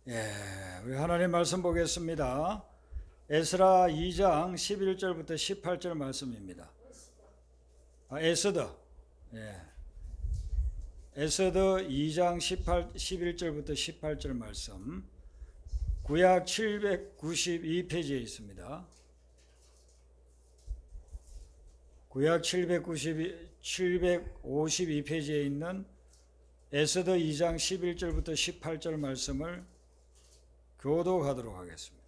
우리 하나님 말씀 보겠습니다. 에스라 2장 11절부터 18절 말씀입니다. 에스더. 에스더 2장 11절부터 18절 말씀. 구약 792페이지에 있습니다. 구약 752페이지에 있는 에스더 2장 11절부터 18절 말씀을 교독하도록 하겠습니다.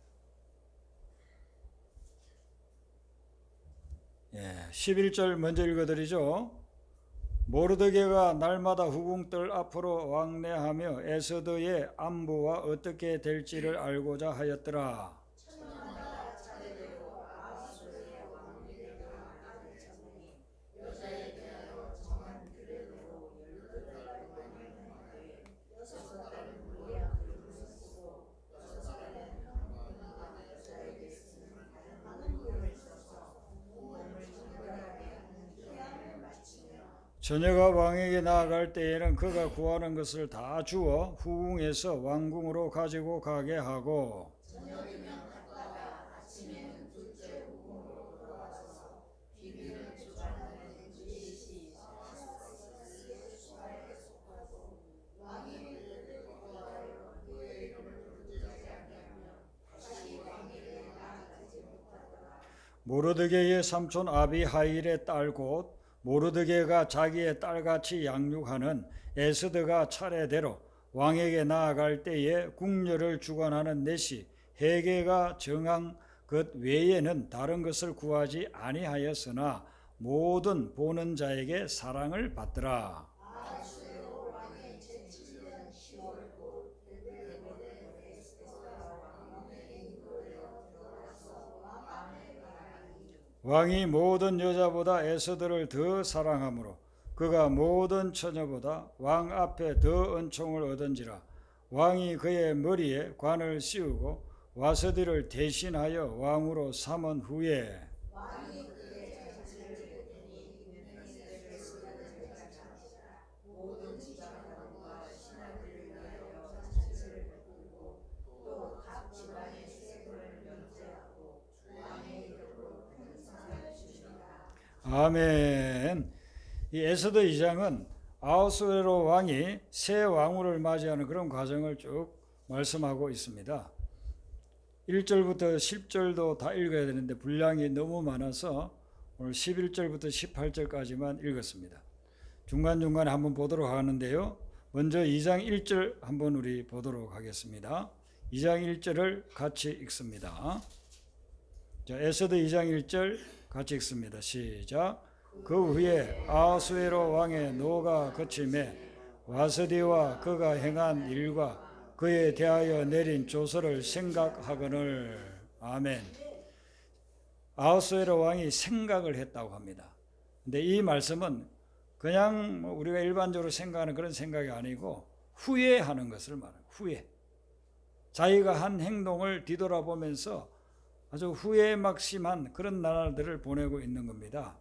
11절 먼저 읽어드리죠. 모르드게가 날마다 후궁들 앞으로 왕래하며 에스더의 안부와 어떻게 될지를 알고자 하였더라. 처녀가 왕에게 나아갈 때에는 그가 구하는 것을 다 주어 후궁에서 왕궁으로 가지고 가게 하고, 모르드게의 삼촌 아비하일의 딸 곧 모르드게가 자기의 딸같이 양육하는 에스더가 차례대로 왕에게 나아갈 때에 궁녀를 주관하는 넷이 헤게가 정한 것 외에는 다른 것을 구하지 아니하였으나 모든 보는 자에게 사랑을 받더라. 왕이 모든 여자보다 에스더를 더 사랑하므로 그가 모든 처녀보다 왕 앞에 더 은총을 얻은지라. 왕이 그의 머리에 관을 씌우고 와스디를 대신하여 왕으로 삼은 후에 아멘. 이 에스더 2장은 아하수에로 왕이 새 왕후를 맞이하는 그런 과정을 쭉 말씀하고 있습니다. 1절부터 10절도 다 읽어야 되는데 분량이 너무 많아서 오늘 11절부터 18절까지만 읽었습니다. 중간중간에 한번 보도록 하는데요. 먼저 2장 1절 한번 우리 보도록 하겠습니다. 2장 1절을 같이 읽습니다. 자, 에스더 2장 1절 같이 읽습니다. 시작. 그 후에 아하수에로 왕의 노가 거침에 와스디와 그가 행한 일과 그에 대하여 내린 조서를 생각하거늘. 아멘. 아하수에로 왕이 생각을 했다고 합니다. 근데 이 말씀은 그냥 우리가 일반적으로 생각하는 그런 생각이 아니고 후회하는 것을 말합니다. 후회. 자기가 한 행동을 뒤돌아보면서 아주 후회에 막심한 그런 나라들을 보내고 있는 겁니다.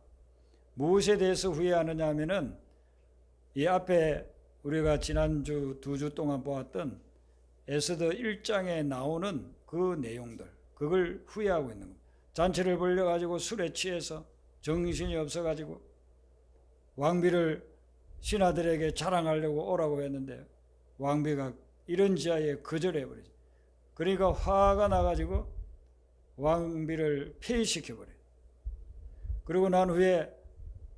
무엇에 대해서 후회하느냐 하면은 이 앞에 우리가 지난주 2주 동안 보았던 에스더 1장에 나오는 그 내용들, 그걸 후회하고 있는 겁니다. 잔치를 벌려가지고 술에 취해서 정신이 없어가지고 왕비를 신하들에게 자랑하려고 오라고 했는데 왕비가 이런 지하에 거절해버리죠. 그러니까 화가 나가지고 왕비를 폐위시켜버려요. 그리고 난 후에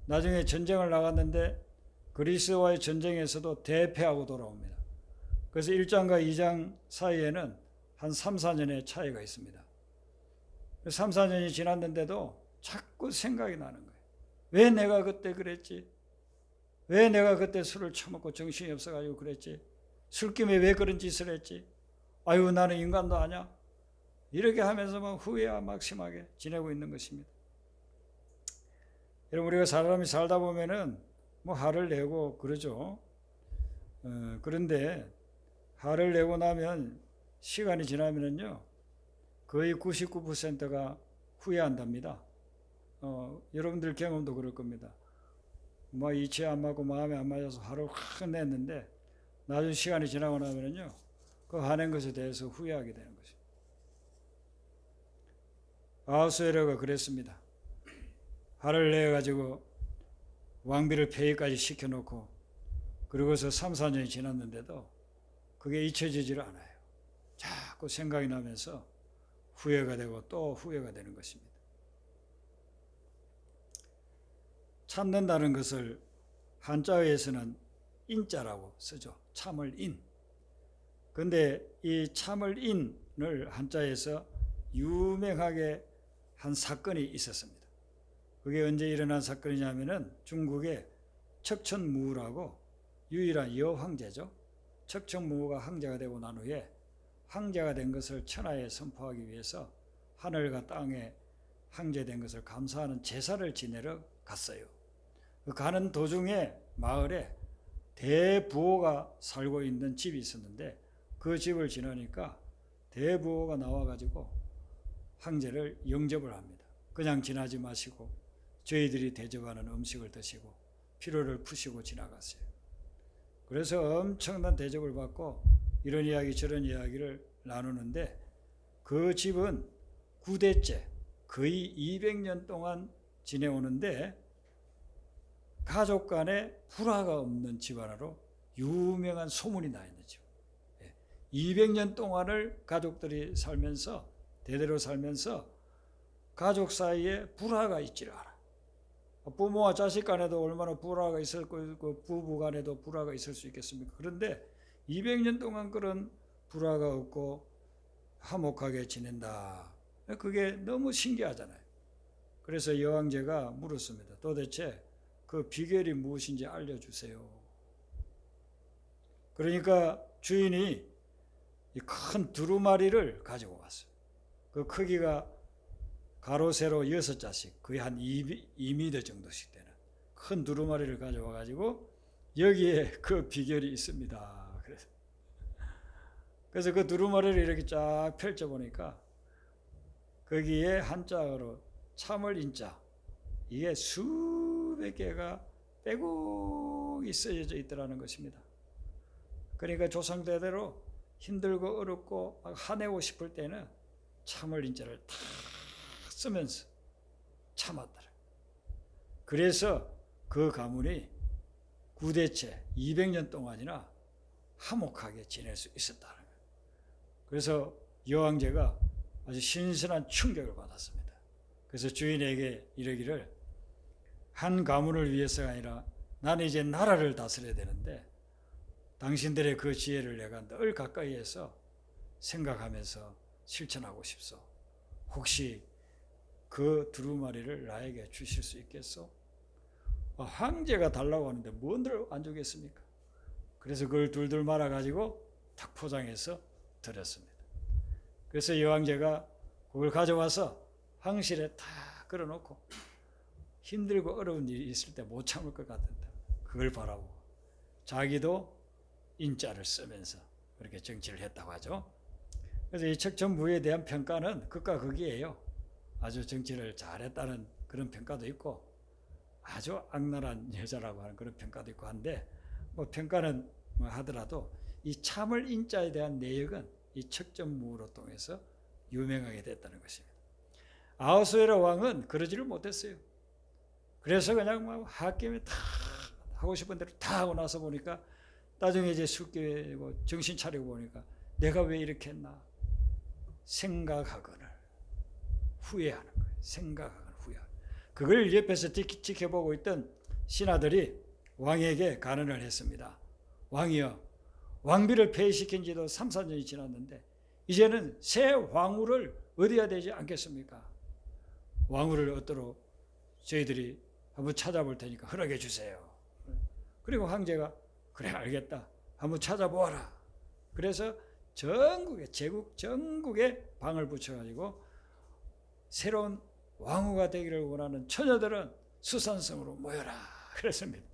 나중에 전쟁을 나갔는데 그리스와의 전쟁에서도 대패하고 돌아옵니다. 그래서 1장과 2장 사이에는 한 3, 4년의 차이가 있습니다. 3, 4년이 지났는데도 자꾸 생각이 나는 거예요. 왜 내가 그때 그랬지? 왜 내가 그때 술을 처먹고 정신이 없어가지고 그랬지? 술김에 왜 그런 짓을 했지? 아유, 나는 인간도 아냐? 이렇게 하면서 막 후회와 막심하게 지내고 있는 것입니다. 여러분, 우리가 사람이 살다 보면은 뭐 화를 내고 그러죠. 그런데 화를 내고 나면 시간이 지나면은요 거의 99%가 후회한답니다. 여러분들 경험도 그럴 겁니다. 뭐 이치에 안 맞고 마음에 안 맞아서 화를 확 냈는데 나중에 시간이 지나고 나면은요 그 화낸 것에 대해서 후회하게 되는 것입니다. 아하수에로가 그랬습니다. 화를 내가지고 왕비를 폐위까지 시켜놓고 그러고서 3, 4년이 지났는데도 그게 잊혀지질 않아요. 자꾸 생각이 나면서 후회가 되고 또 후회가 되는 것입니다. 참는다는 것을 한자어에서는 인자라고 쓰죠. 참을 인. 근데 이 참을 인을 한자에서 유명하게 한 사건이 있었습니다. 그게 언제 일어난 사건이냐면은 중국의 척천무후라고 유일한 여황제죠. 척천무후가 황제가 되고 난 후에 황제가 된 것을 천하에 선포하기 위해서 하늘과 땅에 황제된 것을 감사하는 제사를 지내러 갔어요. 그 가는 도중에 마을에 대부호가 살고 있는 집이 있었는데 그 집을 지나니까 대부호가 나와가지고 황제를 영접을 합니다. 그냥 지나지 마시고 저희들이 대접하는 음식을 드시고 피로를 푸시고 지나갔어요. 그래서 엄청난 대접을 받고 이런 이야기 저런 이야기를 나누는데 그 집은 9대째 거의 200년 동안 지내오는데 가족 간에 불화가 없는 집안으로 유명한 소문이 나 있는 집. 200년 동안을 가족들이 살면서 대대로 살면서 가족 사이에 불화가 있지를 않아. 부모와 자식 간에도 얼마나 불화가 있을 거고 부부 간에도 불화가 있을 수 있겠습니까? 그런데 200년 동안 그런 불화가 없고 화목하게 지낸다. 그게 너무 신기하잖아요. 그래서 여왕제가 물었습니다. 도대체 그 비결이 무엇인지 알려주세요. 그러니까 주인이 이 큰 두루마리를 가지고 왔어요. 그 크기가 가로 세로 6자씩 거의 한 2m 정도씩 되는 큰 두루마리를 가져와 가지고 여기에 그 비결이 있습니다. 그래서 그 두루마리를 이렇게 쫙 펼쳐 보니까 거기에 한자어로 참을 인자 이게 수백 개가 빼곡히 쓰여져 있더라는 것입니다. 그러니까 조상대대로 힘들고 어렵고 막 화내고 싶을 때는 참을 인자를 다 쓰면서 참았더라. 그래서 그 가문이 9대째 200년 동안이나 화목하게 지낼 수 있었다는 거예요. 그래서 여왕제가 아주 신선한 충격을 받았습니다. 그래서 주인에게 이르기를 한 가문을 위해서가 아니라 나는 이제 나라를 다스려야 되는데 당신들의 그 지혜를 내가 늘 가까이에서 생각하면서 실천하고 싶소. 혹시 그 두루마리를 나에게 주실 수 있겠소? 황제가 달라고 하는데 뭔들 안 주겠습니까? 그래서 그걸 둘둘 말아가지고 탁 포장해서 드렸습니다. 그래서 여왕제가 그걸 가져와서 황실에 다 걸어놓고 힘들고 어려운 일이 있을 때 못 참을 것 같은데 그걸 바라보고 자기도 인자를 쓰면서 그렇게 정치를 했다고 하죠. 그래서 이 척천무후에 대한 평가는 극과 극이에요. 아주 정치를 잘했다는 그런 평가도 있고 아주 악랄한 여자라고 하는 그런 평가도 있고 한데 뭐 평가는 뭐 하더라도 이 참을 인자에 대한 내역은 이 척천무후로 통해서 유명하게 됐다는 것입니다. 아하수에로 왕은 그러지를 못했어요. 그래서 그냥 막 하김에 다 하고 싶은 대로 다 하고 나서 보니까 나중에 이제 숙 깨고 정신 차리고 보니까 내가 왜 이렇게 했나 생각하거늘 후회하는 거예요. 생각하거늘 후회하는. 그걸 옆에서 지켜보고 있던 신하들이 왕에게 간언을 했습니다. 왕이여, 왕비를 폐위시킨 지도 3, 4년이 지났는데 이제는 새 왕후를 얻어야 되지 않겠습니까? 왕후를 얻도록 저희들이 한번 찾아볼 테니까 허락해 주세요. 그리고 황제가 그래 알겠다. 한번 찾아보아라. 그래서 제국 전국에 방을 붙여가지고 새로운 왕후가 되기를 원하는 처녀들은 수산성으로 모여라. 그랬습니다.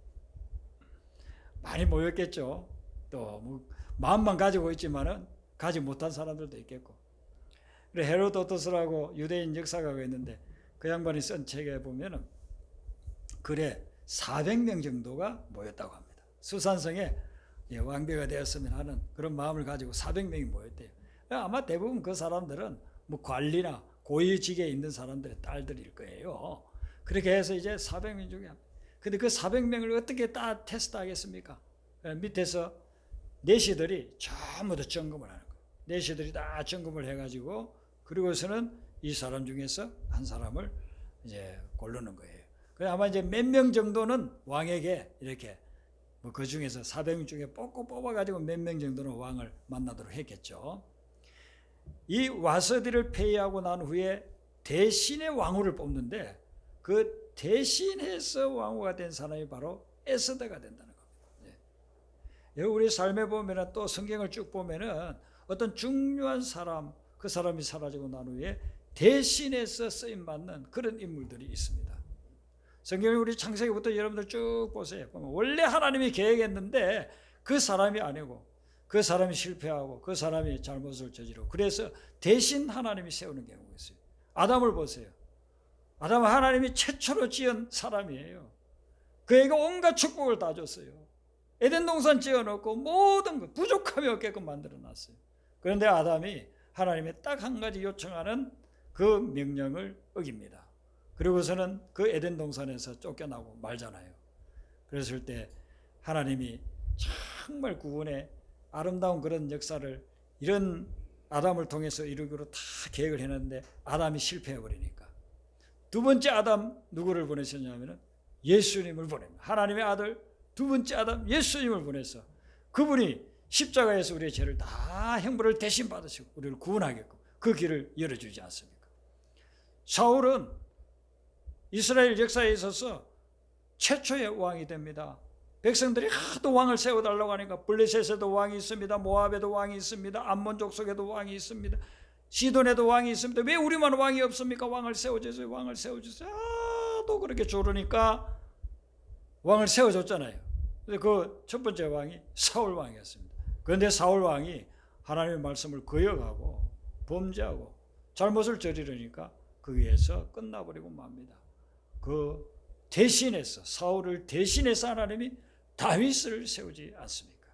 많이 모였겠죠. 또 뭐 마음만 가지고 있지만은 가지 못한 사람들도 있겠고. 그래 헤로도토스라고 유대인 역사가가 있는데 그 양반이 쓴 책에 보면은 그래 400명 정도가 모였다고 합니다. 수산성에 왕비가 되었으면 하는 그런 마음을 가지고 400명이 모였대요. 아마 대부분 그 사람들은 뭐 관리나 고위직에 있는 사람들의 딸들일 거예요. 그렇게 해서 이제 400명 중에 근데 그 400명을 어떻게 다 테스트하겠습니까? 밑에서 내시들이 전부 다 점검을 하는 거예요. 내시들이 다 점검을 해가지고 그리고서는 이 사람 중에서 한 사람을 이제 고르는 거예요. 그래 아마 이제 몇 명 정도는 왕에게 이렇게 뭐 그 중에서 400명 중에 뽑아가지고 몇 명 정도는 왕을 만나도록 했겠죠. 이 와서디를 폐위하고 난 후에 대신의 왕후를 뽑는데 그 대신해서 왕후가 된 사람이 바로 에스더가 된다는 겁니다. 우리 삶에 보면은 또 성경을 쭉 보면은 어떤 중요한 사람, 그 사람이 사라지고 난 후에 대신해서 쓰임 받는 그런 인물들이 있습니다. 성경을 우리 창세기부터 여러분들 쭉 보세요. 원래 하나님이 계획했는데 그 사람이 아니고 그 사람이 실패하고 그 사람이 잘못을 저지르고 그래서 대신 하나님이 세우는 경우가 있어요. 아담을 보세요. 아담은 하나님이 최초로 지은 사람이에요. 그에게 온갖 축복을 다 줬어요. 에덴 동산 지어놓고 모든 것 부족함이 없게끔 만들어놨어요. 그런데 아담이 하나님의 딱 한 가지 요청하는 그 명령을 어깁니다. 그리고서는 그 에덴 동산에서 쫓겨나고 말잖아요. 그랬을 때 하나님이 정말 구원의 아름다운 그런 역사를 이런 아담을 통해서 이루기로 다 계획을 해놨는데 아담이 실패해버리니까 두 번째 아담 누구를 보내셨냐면 예수님을 보냅니다. 하나님의 아들 두 번째 아담 예수님을 보내서 그분이 십자가에서 우리의 죄를 다 형벌을 대신 받으시고 우리를 구원하게끔 그 길을 열어주지 않습니까? 사울은 이스라엘 역사에 있어서 최초의 왕이 됩니다. 백성들이 하도 왕을 세워달라고 하니까 블레셋에도 왕이 있습니다. 모압에도 왕이 있습니다. 암몬 족속에도 왕이 있습니다. 시돈에도 왕이 있습니다. 왜 우리만 왕이 없습니까? 왕을 세워주세요. 왕을 세워주세요. 또 그렇게 조르니까 왕을 세워줬잖아요. 그 첫 번째 왕이 사울 왕이었습니다. 그런데 사울 왕이 하나님의 말씀을 거역하고 범죄하고 잘못을 저지르니까 거기에서 끝나버리고 맙니다. 그 대신해서 사울을 대신해서 하나님이 다윗을 세우지 않습니까?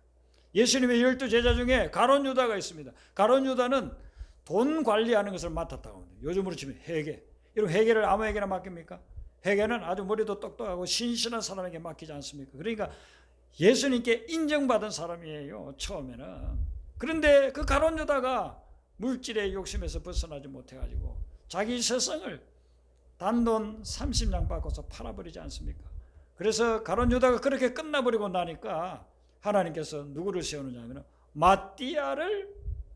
예수님의 12제자 중에 가룟 유다가 있습니다. 가룟 유다는 돈 관리하는 것을 맡았다고 합니다. 요즘으로 치면 회계. 이런 회계를 아무에게나 맡깁니까? 회계는 아주 머리도 똑똑하고 신실한 사람에게 맡기지 않습니까? 그러니까 예수님께 인정받은 사람이에요, 처음에는. 그런데 그 가룟 유다가 물질의 욕심에서 벗어나지 못해가지고 자기 세상을 단돈 30냥 받고서 팔아버리지 않습니까? 그래서 가룟 유다가 그렇게 끝나버리고 나니까 하나님께서 누구를 세우느냐 하면 마띠아를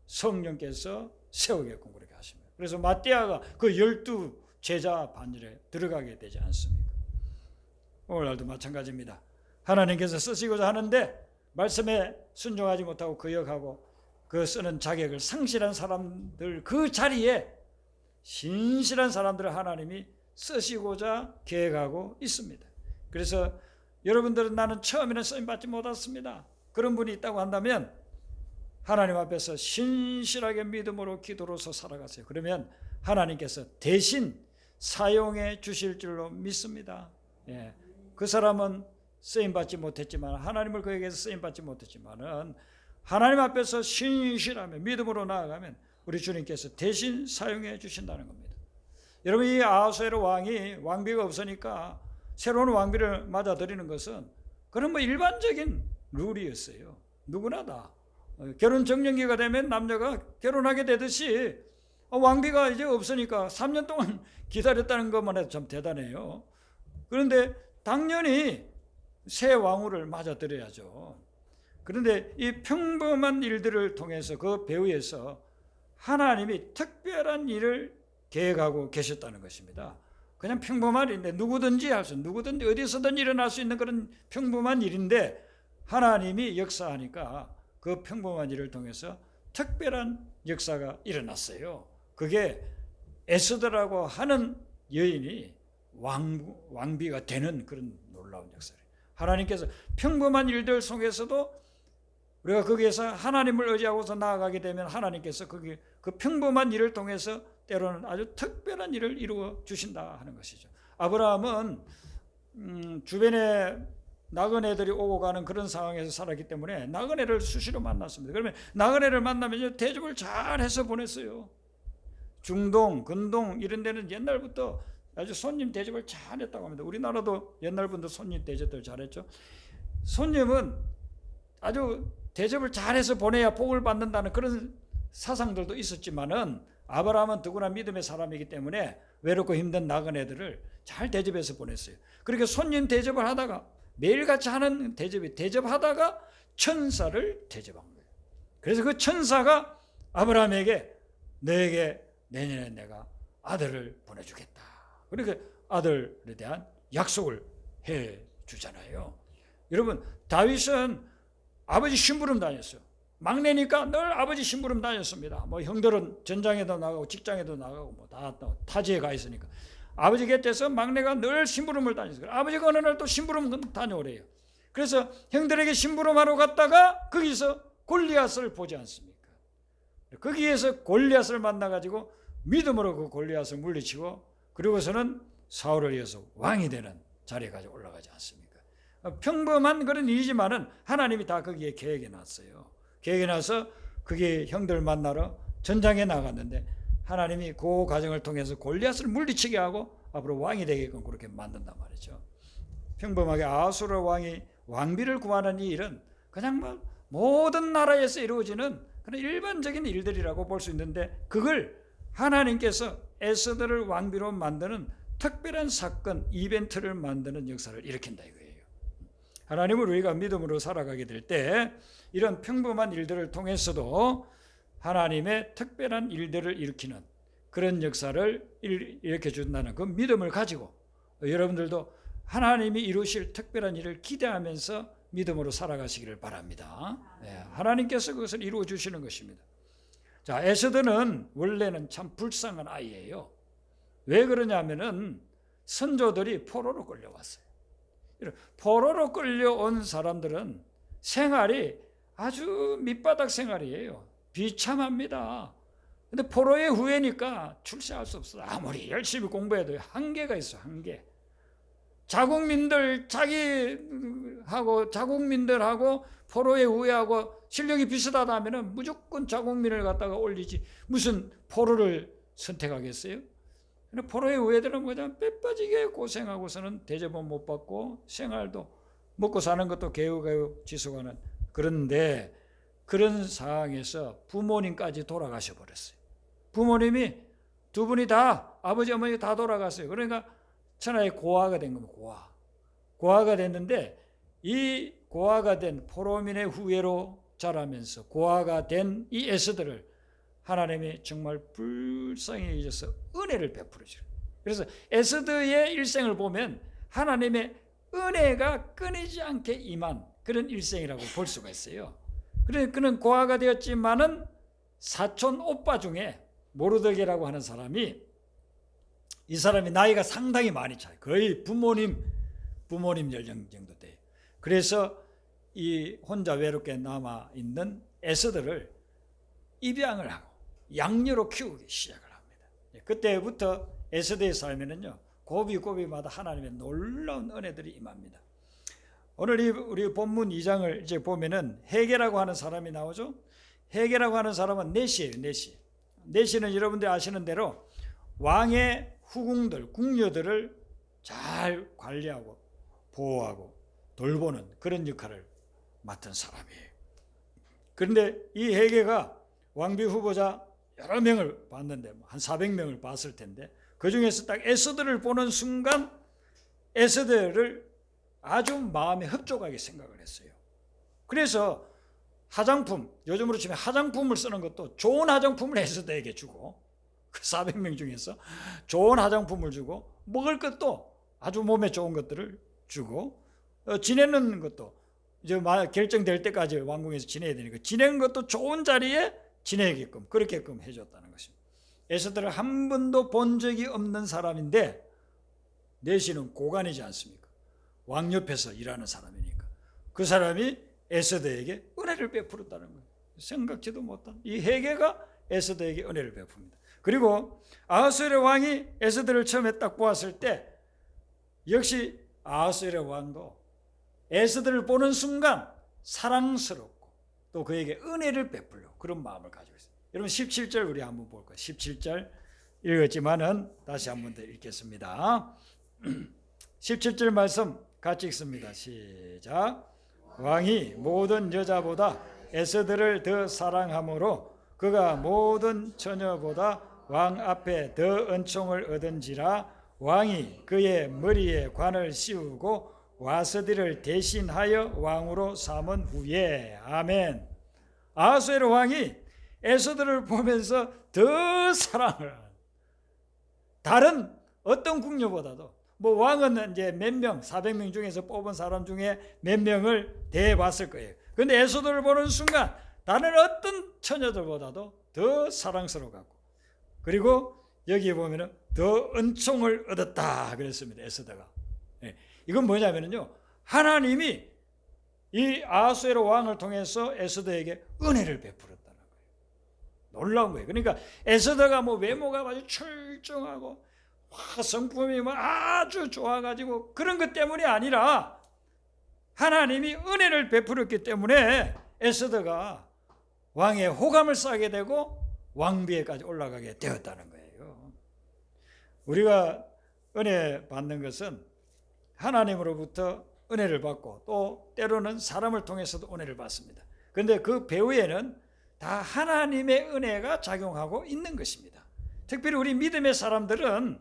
성령께서 세우게끔 그렇게 하십니다. 그래서 마띠아가 그 12제자 반열에 들어가게 되지 않습니까? 오늘날도 마찬가지입니다. 하나님께서 쓰시고자 하는데 말씀에 순종하지 못하고 거역하고 그 쓰는 자격을 상실한 사람들 그 자리에 신실한 사람들을 하나님이 쓰시고자 계획하고 있습니다. 그래서 여러분들은 나는 처음에는 쓰임받지 못했습니다. 그런 분이 있다고 한다면 하나님 앞에서 신실하게 믿음으로 기도로서 살아가세요. 그러면 하나님께서 대신 사용해 주실 줄로 믿습니다. 그 사람은 쓰임받지 못했지만 하나님을 그에게서 쓰임받지 못했지만은 하나님 앞에서 신실하며 믿음으로 나아가면 우리 주님께서 대신 사용해 주신다는 겁니다. 여러분 이 아하수에로 왕이 왕비가 없으니까 새로운 왕비를 맞아들이는 것은 그런 뭐 일반적인 룰이었어요. 누구나 다 결혼 정년기가 되면 남자가 결혼하게 되듯이 왕비가 이제 없으니까 3년 동안 기다렸다는 것만 해도 참 대단해요. 그런데 당연히 새 왕후를 맞아들여야죠. 그런데 이 평범한 일들을 통해서 그 배후에서 하나님이 특별한 일을 계획하고 계셨다는 것입니다. 그냥 평범한 일인데 누구든지 할 수 있는, 누구든지 어디서든 일어날 수 있는 그런 평범한 일인데 하나님이 역사하니까 그 평범한 일을 통해서 특별한 역사가 일어났어요. 그게 에스더라고 하는 여인이 왕비가 되는 그런 놀라운 역사예요. 하나님께서 평범한 일들 속에서도 우리가 거기에서 하나님을 의지하고서 나아가게 되면 하나님께서 그 평범한 일을 통해서 때로는 아주 특별한 일을 이루어 주신다 하는 것이죠. 아브라함은 주변에 나그네들이 오고 가는 그런 상황에서 살았기 때문에 나그네를 수시로 만났습니다. 그러면 나그네를 만나면 대접을 잘해서 보냈어요. 중동, 근동 이런 데는 옛날부터 아주 손님 대접을 잘했다고 합니다. 우리나라도 옛날부터 손님 대접을 잘했죠. 손님은 아주 대접을 잘해서 보내야 복을 받는다는 그런 사상들도 있었지만은 아브라함은 더구나 믿음의 사람이기 때문에 외롭고 힘든 나그네들을 잘 대접해서 보냈어요. 그렇게 손님 대접을 하다가 매일같이 하는 대접하다가 천사를 대접한 거예요. 그래서 그 천사가 아브라함에게 너에게 내년에 내가 아들을 보내주겠다. 그렇게 아들에 대한 약속을 해 주잖아요. 여러분, 다윗은 아버지 심부름 다녔어요. 막내니까 늘 아버지 심부름 다녔습니다. 뭐 형들은 전장에도 나가고 직장에도 나가고 뭐 다 타지에 가 있으니까 아버지 곁에서 막내가 늘 심부름을 다녔어요. 아버지가 어느 날 또 심부름 다녀오래요. 그래서 형들에게 심부름하러 갔다가 거기서 골리앗을 보지 않습니까? 거기에서 골리앗을 만나가지고 믿음으로 그 골리앗을 물리치고 그리고서는 사울을 이어서 왕이 되는 자리까지 올라가지 않습니까? 평범한 그런 일이지만은 하나님이 다 거기에 계획해 놨어요. 계획해 놔서 그게 형들 만나러 전장에 나갔는데 하나님이 그 과정을 통해서 골리앗을 물리치게 하고 앞으로 왕이 되게끔 그렇게 만든단 말이죠. 평범하게 아수르 왕이 왕비를 구하는 이 일은 그냥 뭐 모든 나라에서 이루어지는 그런 일반적인 일들이라고 볼 수 있는데 그걸 하나님께서 에스더를 왕비로 만드는 특별한 사건, 이벤트를 만드는 역사를 일으킨다 이거예요. 하나님을 우리가 믿음으로 살아가게 될 때 이런 평범한 일들을 통해서도 하나님의 특별한 일들을 일으키는 그런 역사를 일으켜 준다는 그 믿음을 가지고 여러분들도 하나님이 이루실 특별한 일을 기대하면서 믿음으로 살아가시기를 바랍니다. 네, 하나님께서 그것을 이루어 주시는 것입니다. 자, 에스더는 원래는 참 불쌍한 아이예요. 왜 그러냐면은 선조들이 포로로 끌려왔어요. 포로로 끌려온 사람들은 생활이 아주 밑바닥 생활이에요. 비참합니다. 근데 포로의 후예니까 출세할 수 없어요. 아무리 열심히 공부해도 한계가 있어, 한계. 자국민들하고 포로의 후예하고 실력이 비슷하다면 무조건 자국민을 갖다가 올리지 무슨 포로를 선택하겠어요? 포로의 후예들은 그냥 빼빠지게 고생하고서는 대접은 못 받고 생활도 먹고 사는 것도 개우개우 지속하는 그런데 그런 상황에서 부모님까지 돌아가셔 버렸어요. 부모님이 두 분이 다 아버지 어머니 다 돌아갔어요. 그러니까 천하의 고아가 된 겁니다. 고아가 됐는데 이 고아가 된 포로민의 후예로 자라면서 고아가 된 이 에스더를 하나님이 정말 불쌍히 여겨서 은혜를 베풀어 주요. 그래서 에스더의 일생을 보면 하나님의 은혜가 끊이지 않게 임한 그런 일생이라고 볼 수가 있어요. 그래서 그는 고아가 되었지만은 사촌 오빠 중에 모르드게라고 하는 사람이 이 사람이 나이가 상당히 많이 차요. 거의 부모님 연령 정도 돼요. 그래서 이 혼자 외롭게 남아 있는 에스더를 입양을 하고 양녀로 키우기 시작을 합니다. 그때부터 에스더의 삶에는요 고비고비마다 하나님의 놀라운 은혜들이 임합니다. 오늘 우리 본문 2장을 이제 보면은 헤게라고 하는 사람이 나오죠. 헤게라고 하는 사람은 넷이에요. 넷이는 여러분들이 아시는 대로 왕의 후궁들, 궁녀들을 잘 관리하고 보호하고 돌보는 그런 역할을 맡은 사람이에요. 그런데 이 헤게가 왕비 후보자 여러 명을 봤는데 한 400명을 봤을 텐데 그 중에서 딱 에스더를 보는 순간 에스더를 아주 마음에 흡족하게 생각을 했어요. 그래서 화장품, 요즘으로 치면 화장품을 쓰는 것도 좋은 화장품을 에스더에게 주고 그 400명 중에서 좋은 화장품을 주고 먹을 것도 아주 몸에 좋은 것들을 주고 지내는 것도 이제 결정될 때까지 왕궁에서 지내야 되니까 지내는 것도 좋은 자리에 지내게끔 그렇게끔 해줬다는 것입니다. 에스더를 한 번도 본 적이 없는 사람인데 내시는 고관이지 않습니까? 왕 옆에서 일하는 사람이니까 그 사람이 에스더에게 은혜를 베풀었다는 거예요. 생각지도 못한 이 헤게가 에스더에게 은혜를 베풉니다. 그리고 아하스웨르 왕이 에스더를 처음에 딱 보았을 때 역시 아하스웨르 왕도 에스더를 보는 순간 사랑스럽고 또 그에게 은혜를 베풀려 그런 마음을 가지고 있어요. 여러분 17절 우리 한번 볼 거예요. 17절 읽었지만은 다시 한번 더 읽겠습니다. 17절 말씀 같이 읽습니다. 시작. 왕이 모든 여자보다 에스더를 더 사랑하므로 그가 모든 처녀보다 왕 앞에 더 은총을 얻은지라. 왕이 그의 머리에 관을 씌우고 와스디를 대신하여 왕으로 삼은 후에. 아멘. 아하수에로 왕이 에스더를 보면서 더 사랑을 하는, 다른 어떤 궁녀보다도 왕은 이제 몇 명, 400명 중에서 뽑은 사람 중에 몇 명을 대봤을 거예요. 그런데 에스더를 보는 순간 다른 어떤 처녀들보다도 더 사랑스러워갖고, 그리고 여기 보면은 더 은총을 얻었다 그랬습니다. 에스더가. 이건 뭐냐면요, 하나님이 이 아하수에로 왕을 통해서 에스더에게 은혜를 베풀었다는 거예요. 놀라운 거예요. 그러니까 에스더가 외모가 아주 출중하고 성품이 아주 좋아가지고 그런 것 때문이 아니라 하나님이 은혜를 베풀었기 때문에 에스더가 왕의 호감을 사게 되고 왕비에까지 올라가게 되었다는 거예요. 우리가 은혜 받는 것은 하나님으로부터 은혜를 받고 또 때로는 사람을 통해서도 은혜를 받습니다. 그런데 그 배후에는 다 하나님의 은혜가 작용하고 있는 것입니다. 특별히 우리 믿음의 사람들은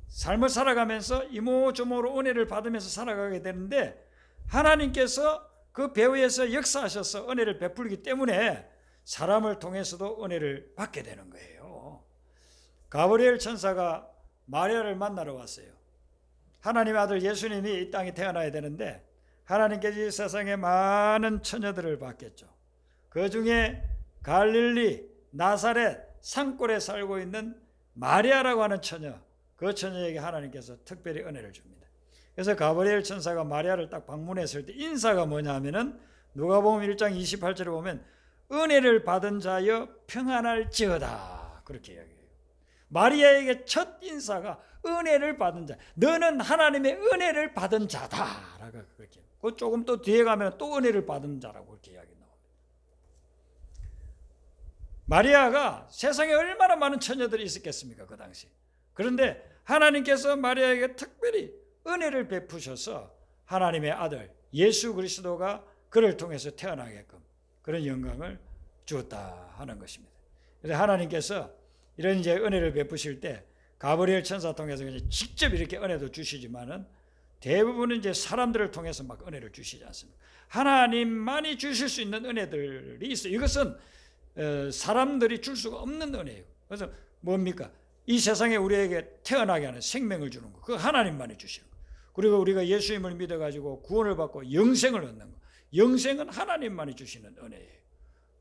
삶을 살아가면서 이모저모로 은혜를 받으면서 살아가게 되는데 하나님께서 그 배후에서 역사하셔서 은혜를 베풀기 때문에 사람을 통해서도 은혜를 받게 되는 거예요. 가브리엘 천사가 마리아를 만나러 왔어요. 하나님의 아들 예수님이 이 땅에 태어나야 되는데 하나님께서 이 세상에 많은 처녀들을 받겠죠. 그 중에 갈릴리, 나사렛, 산골에 살고 있는 마리아라고 하는 처녀, 그 처녀에게 하나님께서 특별히 은혜를 줍니다. 그래서 가브리엘 천사가 마리아를 딱 방문했을 때 인사가 뭐냐면은 누가복음 1장 28절에 보면 은혜를 받은 자여 평안할지어다 그렇게 이야기해요. 마리아에게 첫 인사가 은혜를 받은 자, 너는 하나님의 은혜를 받은 자다라고 그렇게. 그 조금 또 뒤에 가면 또 은혜를 받은 자라고 그렇게 이야기 나옵니다. 마리아가 세상에 얼마나 많은 처녀들이 있었겠습니까 그 당시. 그런데 하나님께서 마리아에게 특별히 은혜를 베푸셔서 하나님의 아들 예수 그리스도가 그를 통해서 태어나게끔 그런 영광을 주었다 하는 것입니다. 그래서 하나님께서 이런 이제 은혜를 베푸실 때 가브리엘 천사 통해서 직접 이렇게 은혜도 주시지만은 대부분은 이제 사람들을 통해서 막 은혜를 주시지 않습니다. 하나님만이 주실 수 있는 은혜들이 있어요. 이것은 사람들이 줄 수가 없는 은혜예요. 그래서 뭡니까? 이 세상에 우리에게 태어나게 하는 생명을 주는 거, 그거 하나님만이 주시는 거. 그리고 우리가 예수님을 믿어가지고 구원을 받고 영생을 얻는 거, 영생은 하나님만이 주시는 은혜예요.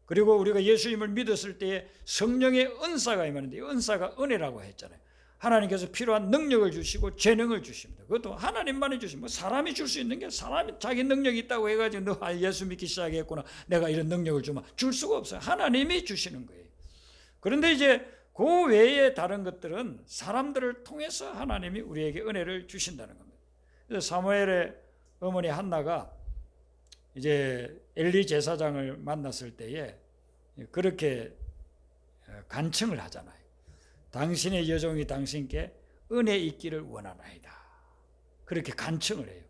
그리고 우리가 예수님을 믿었을 때에 성령의 은사가 임하는데 이 은사가 은혜라고 했잖아요. 하나님께서 필요한 능력을 주시고 재능을 주십니다. 그것도 하나님만이 주십니다. 사람이 줄 수 있는 게 사람이 자기 능력이 있다고 해가지고 너 예수 믿기 시작했구나 내가 이런 능력을 주면 줄 수가 없어요. 하나님이 주시는 거예요. 그런데 이제 그 외에 다른 것들은 사람들을 통해서 하나님이 우리에게 은혜를 주신다는 겁니다. 그래서 사무엘의 어머니 한나가 이제 엘리 제사장을 만났을 때에 그렇게 간청을 하잖아요. 당신의 여종이 당신께 은혜 있기를 원하나이다. 그렇게 간청을 해요.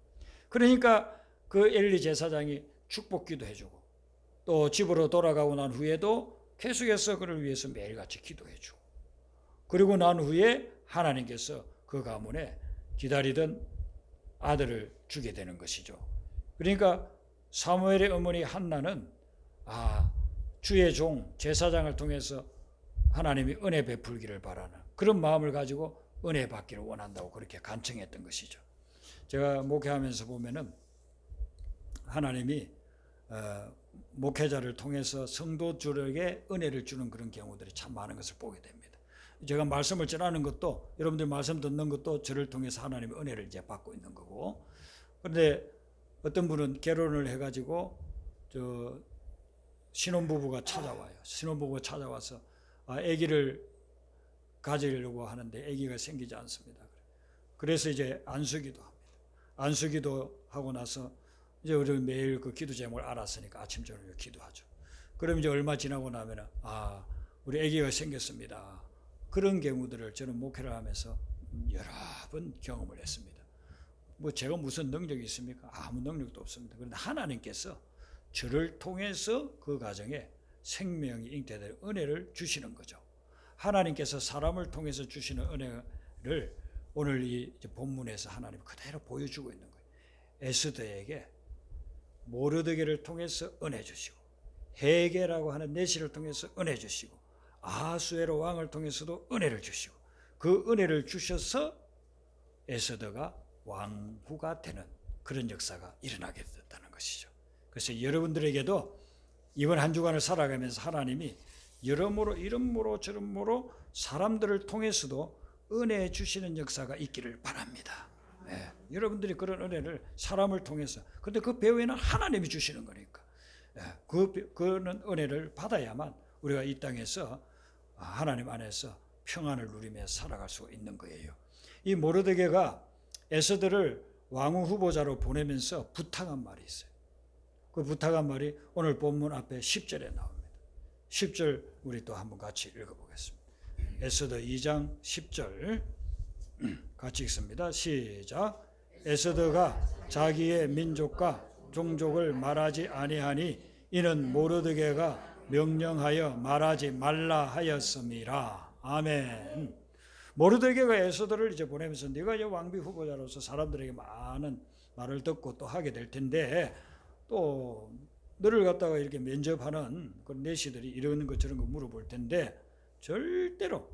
그러니까 그 엘리 제사장이 축복기도 해주고 또 집으로 돌아가고 난 후에도 계속해서 그를 위해서 매일같이 기도해주고 그리고 난 후에 하나님께서 그 가문에 기다리던 아들을 주게 되는 것이죠. 그러니까 사무엘의 어머니 한나는 주의 종 제사장을 통해서 하나님이 은혜 베풀기를 바라는 그런 마음을 가지고 은혜 받기를 원한다고 그렇게 간청했던 것이죠. 제가 목회하면서 보면은 하나님이 목회자를 통해서 성도들에게 은혜를 주는 그런 경우들이 참 많은 것을 보게 됩니다. 제가 말씀을 전하는 것도 여러분들 말씀 듣는 것도 저를 통해서 하나님의 은혜를 이제 받고 있는 거고, 그런데 어떤 분은 결혼을 해가지고 신혼부부가 찾아와요. 신혼부부가 찾아와서 아기를 가지려고 하는데 아기가 생기지 않습니다. 그래서 이제 안수기도 합니다. 안수기도 하고 나서 이제 우리 매일 그 기도 제목을 알았으니까 아침 저녁 기도하죠. 그럼 이제 얼마 지나고 나면은 우리 아기가 생겼습니다. 그런 경우들을 저는 목회를 하면서 여러 번 경험을 했습니다. 뭐 제가 무슨 능력이 있습니까? 아무 능력도 없습니다. 그런데 하나님께서 저를 통해서 그 가정에 생명이 잉태될 은혜를 주시는 거죠. 하나님께서 사람을 통해서 주시는 은혜를 오늘 이 본문에서 하나님 그대로 보여주고 있는 거예요. 에스더에게 모르드게를 통해서 은혜 주시고, 헤게라고 하는 내시를 통해서 은혜 주시고, 아하수에로 왕을 통해서도 은혜를 주시고, 그 은혜를 주셔서 에스더가 왕후가 되는 그런 역사가 일어나게 됐다는 것이죠. 그래서 여러분들에게도 이번 한 주간을 살아가면서 하나님이 여러모로 이러모로 저러모로 사람들을 통해서도 은혜 주시는 역사가 있기를 바랍니다. 네, 여러분들이 그런 은혜를 사람을 통해서, 근데 그 배후에는 하나님이 주시는 거니까 그런 은혜를 받아야만 우리가 이 땅에서 하나님 안에서 평안을 누리며 살아갈 수 있는 거예요. 이 모르드게가 에스더를 왕후 후보자로 보내면서 부탁한 말이 있어요. 그 부탁한 말이 오늘 본문 앞에 10절에 나옵니다. 10절 우리 또 한번 같이 읽어보겠습니다. 에스더 2장 10절 같이 읽습니다. 시작. 에스더가 자기의 민족과 종족을 말하지 아니하니 이는 모르드게가 명령하여 말하지 말라 하였음이라. 아멘. 모르드게가 에스더를 이제 보내면서 네가 이제 왕비 후보자로서 사람들에게 많은 말을 듣고 또 하게 될 텐데, 또 너를 갖다가 이렇게 면접하는 그런 내시들이 이런 것 저런 거 물어볼 텐데 절대로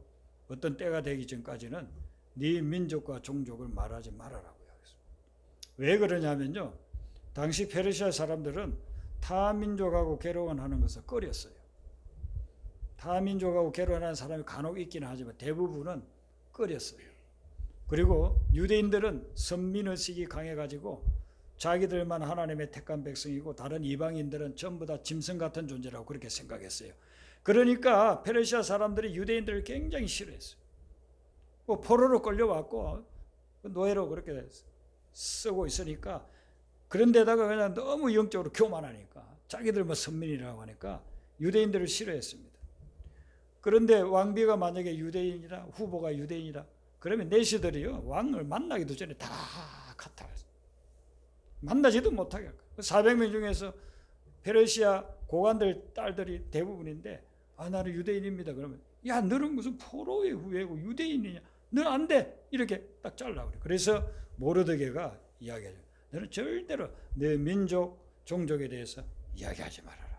어떤 때가 되기 전까지는 네 민족과 종족을 말하지 말아라고요. 왜 그러냐면요, 당시 페르시아 사람들은 타 민족하고 결혼하는 것을 꺼렸어요. 타 민족하고 결혼하는 사람이 간혹 있기는 하지만 대부분은 꺼렸어요. 그리고 유대인들은 선민의식이 강해가지고 자기들만 하나님의 택한 백성이고 다른 이방인들은 전부 다 짐승 같은 존재라고 그렇게 생각했어요. 그러니까 페르시아 사람들이 유대인들을 굉장히 싫어했어요. 뭐 포로로 끌려왔고 노예로 그렇게 쓰고 있으니까, 그런데다가 그냥 너무 영적으로 교만하니까 자기들 뭐 선민이라고 하니까 유대인들을 싫어했습니다. 그런데 왕비가 만약에 유대인이라, 후보가 유대인이라 그러면 내시들이요 왕을 만나기도 전에 다 카타했어요. 만나지도 못하게 할 거예요. 400명 중에서 페르시아 고관들 딸들이 대부분인데 나는 유대인입니다. 그러면 야 너는 무슨 포로의 후예고 유대인이냐, 너는 안 돼, 이렇게 딱 잘라 그래. 그래서 모르드게가 이야기하죠. 너는 절대로 내 민족 종족에 대해서 이야기하지 말아라.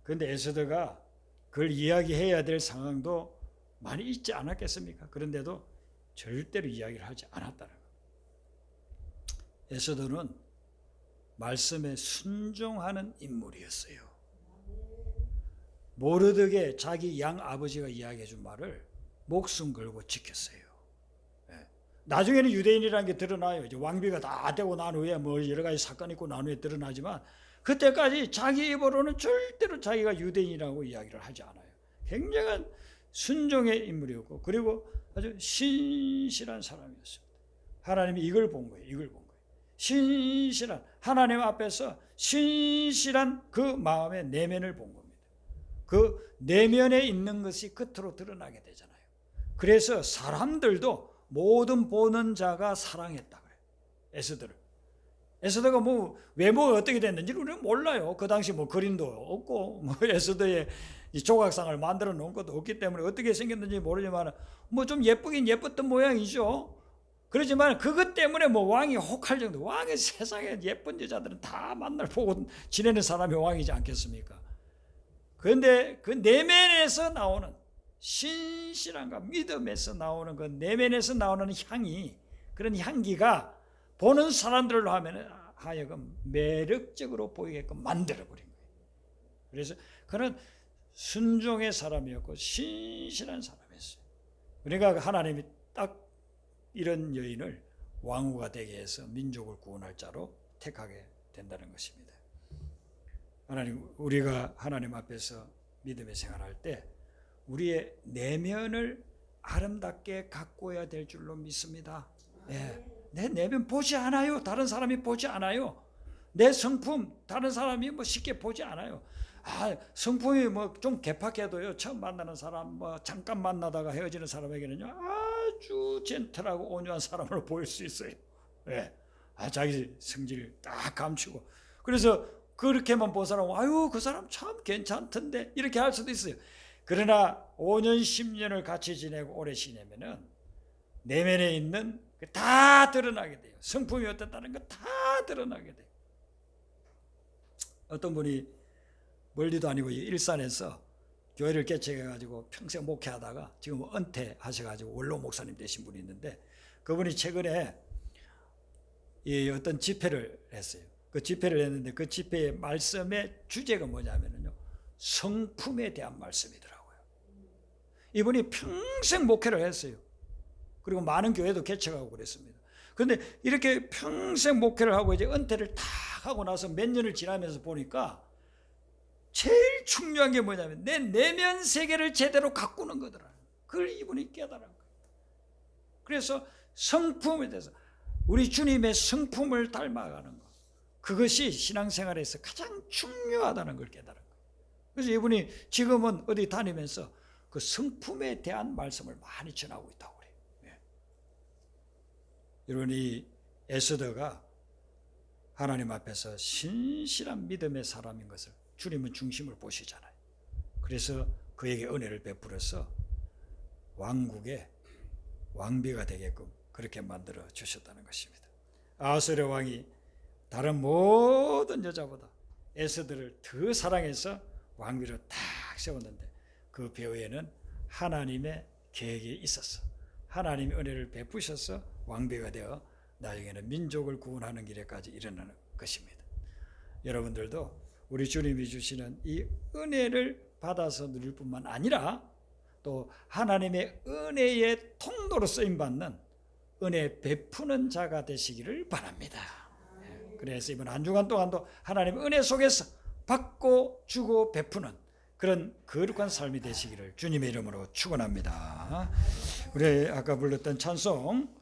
그런데 에스더가 그걸 이야기해야 될 상황도 많이 있지 않았겠습니까? 그런데도 절대로 이야기를 하지 않았다는 거예요. 에스더는 말씀에 순종하는 인물이었어요. 모르드게 자기 양 아버지가 이야기해 준 말을 목숨 걸고 지켰어요. 나중에는 유대인이라는 게 드러나요. 이제 왕비가 다 되고 난 후에 뭐 여러 가지 사건이 있고 난 후에 드러나지만 그때까지 자기 입으로는 절대로 자기가 유대인이라고 이야기를 하지 않아요. 굉장한 순종의 인물이었고, 그리고 아주 신실한 사람이었습니다. 하나님이 이걸 본 거예요. 이걸 본 거예요. 신실한, 하나님 앞에서 신실한 그 마음의 내면을 본 겁니다. 그 내면에 있는 것이 겉으로 드러나게 되잖아요. 그래서 사람들도 모든 보는 자가 사랑했다 그래요. 에스더를. 에스더가 뭐 외모가 어떻게 됐는지 우리는 몰라요. 그 당시 뭐 그림도 없고 뭐 에스더의 조각상을 만들어 놓은 것도 없기 때문에 어떻게 생겼는지 모르지만 뭐 좀 예쁘긴 예뻤던 모양이죠. 그렇지만 그것 때문에 뭐 왕이 혹할 정도, 왕의 세상에 예쁜 여자들은 다 만날 보고 지내는 사람이 왕이지 않겠습니까? 그런데 그 내면에서 나오는 신실함과 믿음에서 나오는 그 내면에서 나오는 향이, 그런 향기가 보는 사람들로 하여금 매력적으로 보이게끔 만들어버린 거예요. 그래서 그는 순종의 사람이었고 신실한 사람이었어요. 그러니까 하나님이 딱 이런 여인을 왕후가 되게 해서 민족을 구원할 자로 택하게 된다는 것입니다. 하나님, 우리가 하나님 앞에서 믿음의 생활할 때 우리의 내면을 아름답게 가꿔야 될 줄로 믿습니다. 예, 내 내면 보지 않아요. 다른 사람이 보지 않아요. 내 성품 다른 사람이 뭐 쉽게 보지 않아요. 성품이 뭐 좀 개팍해도요, 처음 만나는 사람, 뭐 잠깐 만나다가 헤어지는 사람에게는요, 아주 젠틀하고 온유한 사람으로 보일 수 있어요. 예. 자기 성질을 딱 감추고. 그래서 그렇게만 본 사람은 아유, 그 사람 참 괜찮던데 이렇게 할 수도 있어요. 그러나 5년 10년을 같이 지내고 오래 지내면은 내면에 있는 다 드러나게 돼요. 성품이 어떻다는 거 다 드러나게 돼요. 어떤 분이 멀리도 아니고 일산에서 교회를 개척해가지고 평생 목회하다가 지금 은퇴하셔가지고 원로 목사님 되신 분이 있는데, 그분이 최근에 어떤 집회를 했어요. 그 집회를 했는데 그 집회의 말씀의 주제가 뭐냐면요, 성품에 대한 말씀이더라고요. 이분이 평생 목회를 했어요. 그리고 많은 교회도 개척하고 그랬습니다. 그런데 이렇게 평생 목회를 하고 이제 은퇴를 탁 하고 나서 몇 년을 지나면서 보니까 제일 중요한 게 뭐냐면 내 내면 세계를 제대로 가꾸는 거더라. 그걸 이분이 깨달은 거예요. 그래서 성품에 대해서 우리 주님의 성품을 닮아가는 것, 그것이 신앙생활에서 가장 중요하다는 걸 깨달은 거예요. 그래서 이분이 지금은 어디 다니면서 그 성품에 대한 말씀을 많이 전하고 있다고 그래요. 예. 여러분, 이 에스더가 하나님 앞에서 신실한 믿음의 사람인 것을 주님은 중심을 보시잖아요. 그래서 그에게 은혜를 베풀어서 왕국의 왕비가 되게끔 그렇게 만들어 주셨다는 것입니다. 아하스웨로 왕이 다른 모든 여자보다 에스더를 더 사랑해서 왕비로 딱 세웠는데, 그 배후에는 하나님의 계획이 있었어. 하나님이 은혜를 베푸셔서 왕비가 되어 나중에는 민족을 구원하는 길에까지 이르는 것입니다. 여러분들도 우리 주님이 주시는 이 은혜를 받아서 누릴 뿐만 아니라 또 하나님의 은혜의 통로로 쓰임받는 은혜 베푸는 자가 되시기를 바랍니다. 그래서 이번 한 주간 동안도 하나님의 은혜 속에서 받고 주고 베푸는 그런 거룩한 삶이 되시기를 주님의 이름으로 축원합니다. 우리 아까 불렀던 찬송